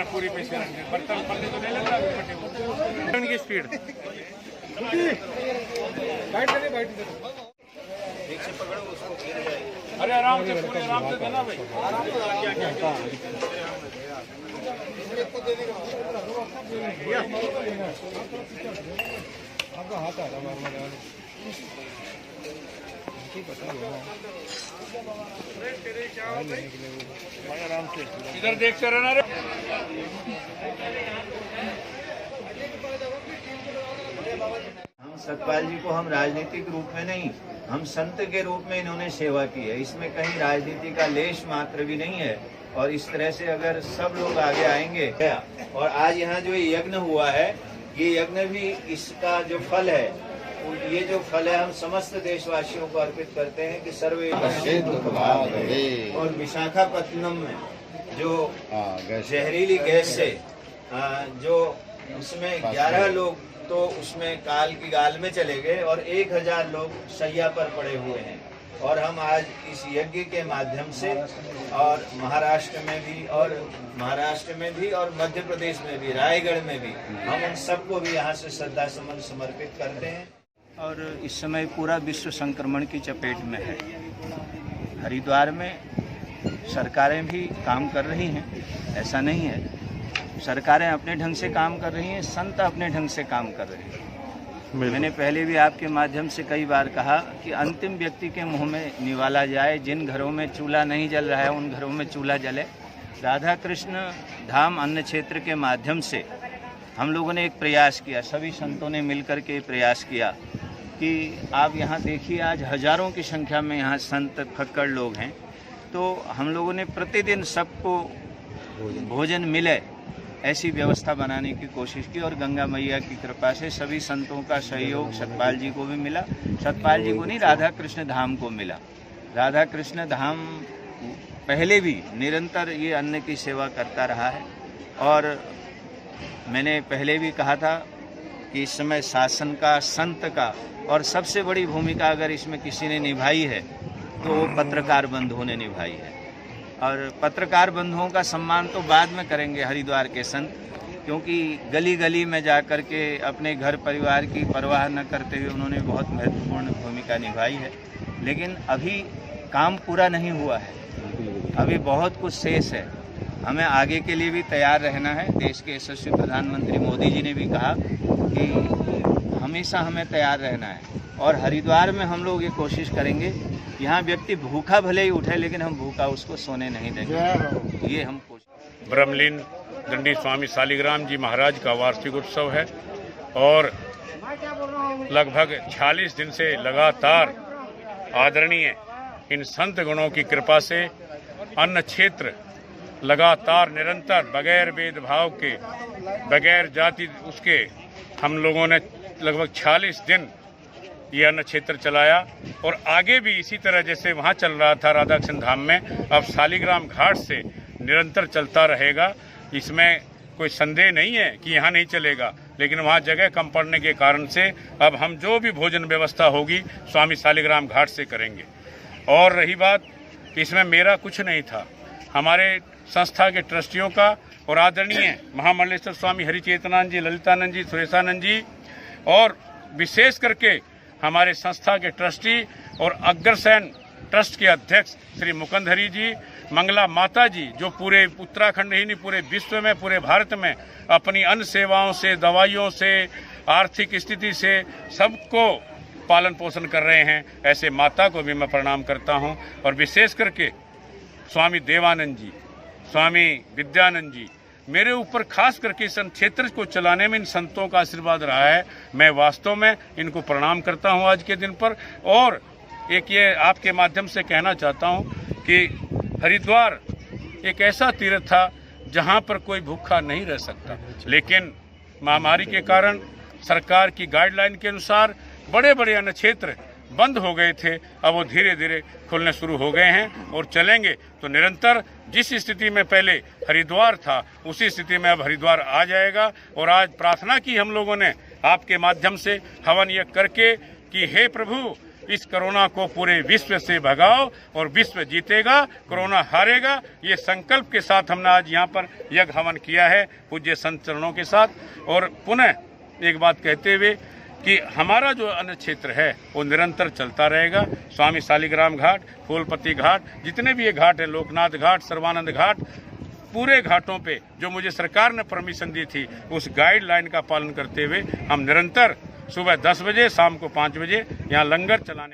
लेना पूरी पैसे बर्तन पल्ले तो नहीं लग रहा की स्पीड अरे आराम से पूरे आराम से देना भाई आपका हाथ आ रहा आराम से इधर देखते रहना रे। हम सतपाल जी को हम राजनीतिक रूप में नहीं, हम संत के रूप में इन्होंने सेवा की है। इसमें कहीं राजनीति का लेश मात्र भी नहीं है। और इस तरह से अगर सब लोग आगे आएंगे, और आज यहाँ जो यज्ञ हुआ है, ये यज्ञ भी इसका जो फल है, ये जो फल है हम समस्त देशवासियों को अर्पित करते हैं कि सर्वे। और विशाखापत्तनम में जो जहरीली गैस से जो उसमें 11 लोग तो उसमें काल की गाल में चले गए और 1000 लोग शैया पर पड़े हुए हैं। और हम आज इस यज्ञ के माध्यम से और महाराष्ट्र में भी और मध्य प्रदेश में भी, रायगढ़ में भी, हम उन सबको भी यहाँ से श्रद्धा सुमन समर्पित करते हैं। और इस समय पूरा विश्व संक्रमण की चपेट में है। हरिद्वार में सरकारें भी काम कर रही हैं, ऐसा नहीं है। सरकारें अपने ढंग से काम कर रही हैं, संत अपने ढंग से काम कर रहे हैं। मैंने पहले भी आपके माध्यम से कई बार कहा कि अंतिम व्यक्ति के मुंह में निवाला जाए। जिन घरों में चूल्हा नहीं जल रहा है उन घरों में चूल्हा जले। राधा कृष्ण धाम अन्न क्षेत्र के माध्यम से हम लोगों ने एक प्रयास किया, सभी संतों ने मिलकर के प्रयास किया कि आप यहाँ देखिए, आज हजारों की संख्या में यहाँ संत फक्कड़ लोग हैं। तो हम लोगों ने प्रतिदिन सबको भोजन मिले ऐसी व्यवस्था बनाने की कोशिश की। और गंगा मैया की कृपा से सभी संतों का सहयोग सतपाल जी को भी मिला। सतपाल जी को नहीं, राधा कृष्ण धाम को मिला। राधा कृष्ण धाम पहले भी निरंतर ये अन्न की सेवा करता रहा है। और मैंने पहले भी कहा था कि इस समय शासन का, संत का और सबसे बड़ी भूमिका अगर इसमें किसी ने निभाई है तो वो पत्रकार बंधुओं ने निभाई है। और पत्रकार बंधुओं का सम्मान तो बाद में करेंगे हरिद्वार के संत, क्योंकि गली गली में जा कर के अपने घर परिवार की परवाह न करते हुए उन्होंने बहुत महत्वपूर्ण भूमिका निभाई है। लेकिन अभी काम पूरा नहीं हुआ है, अभी बहुत कुछ शेष है। हमें आगे के लिए भी तैयार रहना है। देश के यशस्वी प्रधानमंत्री मोदी जी ने भी कहा कि हमेशा हमें तैयार रहना है। और हरिद्वार में हम लोग ये कोशिश करेंगे, यहाँ व्यक्ति भूखा भले ही उठे लेकिन हम भूखा उसको सोने नहीं देंगे। ये हम ब्रह्मलीन दंडी स्वामी शालिग्राम जी महाराज का वार्षिक उत्सव है और लगभग 46 दिन से लगातार आदरणीय इन संत गणों की कृपा से अन्न क्षेत्र लगातार निरंतर बगैर भेदभाव के, बगैर जाति उसके, हम लोगों ने लगभग 46 दिन ये अन्न क्षेत्र चलाया। और आगे भी इसी तरह जैसे वहाँ चल रहा था राधा कृष्ण धाम में, अब शालिग्राम घाट से निरंतर चलता रहेगा। इसमें कोई संदेह नहीं है कि यहाँ नहीं चलेगा, लेकिन वहाँ जगह कम पड़ने के कारण से अब हम जो भी भोजन व्यवस्था होगी स्वामी शालिग्राम घाट से करेंगे। और रही बात, इसमें मेरा कुछ नहीं था, हमारे संस्था के ट्रस्टियों का और आदरणीय महामंडलेश्वर स्वामी हरिचेतनानंद जी, ललितानंद जी, सुरेशानंद जी और विशेष करके हमारे संस्था के ट्रस्टी और अग्रसेन ट्रस्ट के अध्यक्ष श्री मुकुंद हरि जी, मंगला माता जी, जो पूरे उत्तराखंड ही नहीं पूरे विश्व में, पूरे भारत में अपनी अन्न सेवाओं से, दवाइयों से, आर्थिक स्थिति से सबको पालन पोषण कर रहे हैं, ऐसे माता को भी मैं प्रणाम करता हूं। और विशेष करके स्वामी देवानंद जी, स्वामी विद्यानंद जी, मेरे ऊपर खास करके इस क्षेत्र को चलाने में इन संतों का आशीर्वाद रहा है। मैं वास्तव में इनको प्रणाम करता हूं आज के दिन पर। और एक ये आपके माध्यम से कहना चाहता हूं कि हरिद्वार एक ऐसा तीर्थ था जहां पर कोई भूखा नहीं रह सकता, लेकिन महामारी के कारण सरकार की गाइडलाइन के अनुसार बड़े बड़े अन्न क्षेत्र बंद हो गए थे। अब वो धीरे धीरे खुलने शुरू हो गए हैं और चलेंगे तो निरंतर जिस स्थिति में पहले हरिद्वार था उसी स्थिति में अब हरिद्वार आ जाएगा। और आज प्रार्थना की हम लोगों ने आपके माध्यम से हवन यज्ञ करके कि हे प्रभु, इस कोरोना को पूरे विश्व से भगाओ और विश्व जीतेगा, कोरोना हारेगा। ये संकल्प के साथ हमने आज यहाँ पर यज्ञ हवन किया है पूज्य संत चरणों के साथ। और पुनः एक बात कहते हुए कि हमारा जो अन्न क्षेत्र है वो निरंतर चलता रहेगा। स्वामी शालिग्राम घाट, फूलपति घाट, जितने भी ये घाट है, लोकनाथ घाट, सर्वानंद घाट, पूरे घाटों पे जो मुझे सरकार ने परमिशन दी थी उस गाइडलाइन का पालन करते हुए हम निरंतर सुबह 10 बजे, शाम को 5 बजे यहाँ लंगर चलाने